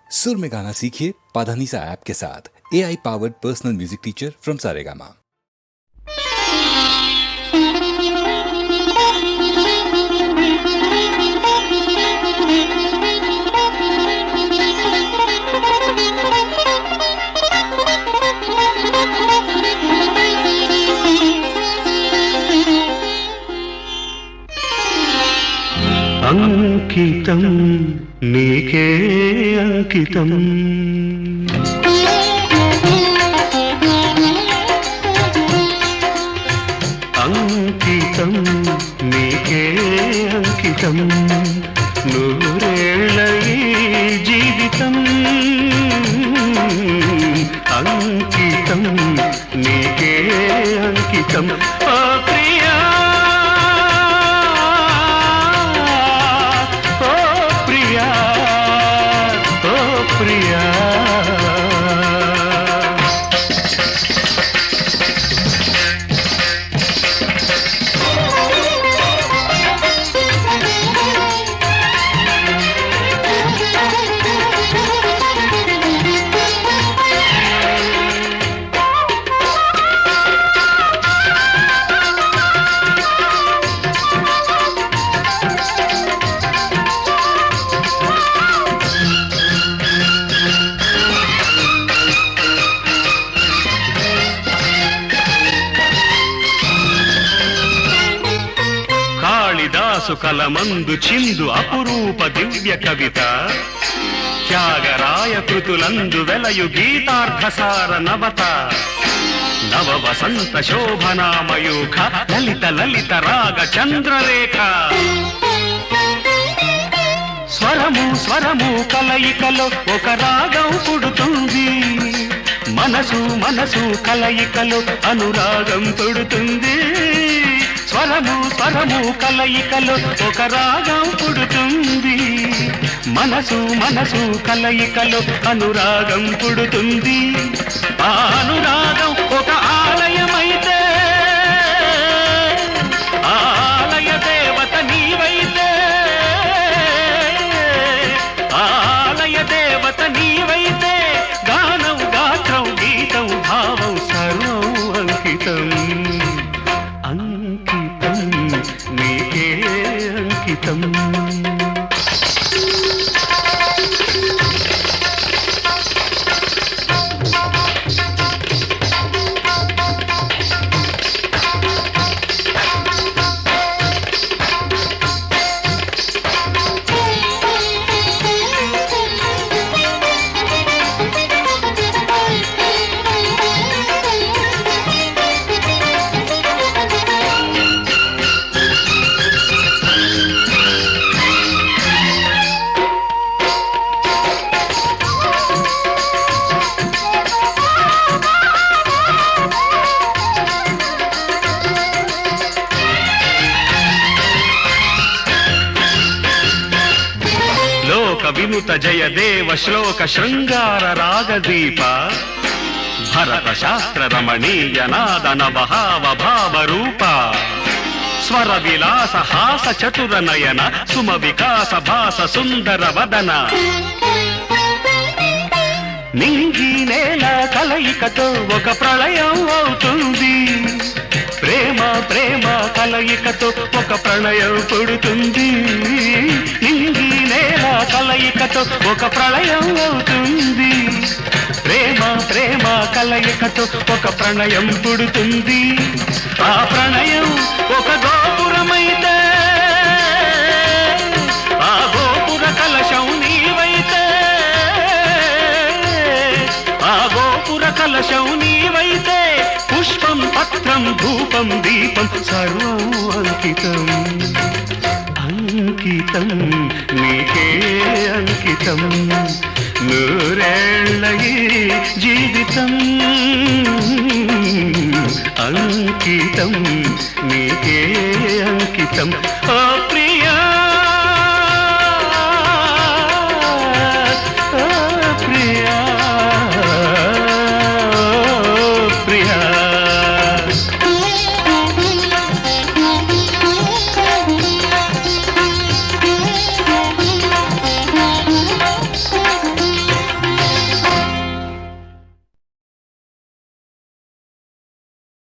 सुर में गाना सीखिए पाधानीसा ऐप के साथ। AI powered personal music teacher from Saregama. అంకితం నీకే అంకితం అంకితం నీకే అంకితం నూరేళ్ల ఈ జీవితం అంకితం నీకే అంకితం ఓ ప్రియా ప్రియా కాళిదాసు కలమందు చిందు అపురూప దివ్య కవిత త్యాగరాయ కృతులందు వెలయు గీతార్థసార నవత నవ వసంత శోభనామయూఖ లలిత లలిత రాగ చంద్రరేఖ స్వరము స్వరము కలయికలో ఒక రాగం పుడుతుంది మనసు మనసు కలయికలో అనురాగం పుడుతుంది స్వరము స్వరము కలయికలో ఒక రాగం పుడుతుంది మనసు మనసు కలయికలో అనురాగం పుడుతుంది ఆ అనురాగం ఒక ఆలయమైతే ఆలయ దేవత నీవైతే ఆలయ దేవత నీవైతే గానం గాత్రం గీతం భావం సర్వం అంకితం అంకితం నీకే అంకితం వినుత జయ దేవ శ్లోక శృంగార రాగదీప భరత శాస్త్ర రమణీయ నాదన భావ భావ రూప స్వర విలాస హాస చతుర నయన సుమ వికాస భాస సుందర వదన నింగి నేల కలయికతో ఒక ప్రళయం అవుతుంది ప్రేమ ప్రేమ కలయికతో ఒక ప్రణయం పుడుతుంది నింగి నేల కలయికతో ఒక ప్రళయం అవుతుంది ప్రేమ ప్రేమ కలయికతో ఒక ప్రణయం పుడుతుంది ఆ ప్రణయం ఒక గోపురమైతే ఆ గోపుర కలశం నీవైతే ఆ గోపుర కలశం నీవైతే పుష్పం పత్రం ధూపం దీపం సర్వం అంకితం అంకితం నీకే అంకితం నూరేళ్ల ఈ జీవితం అంకితం నీకే అంకితం ఓ ప్రియా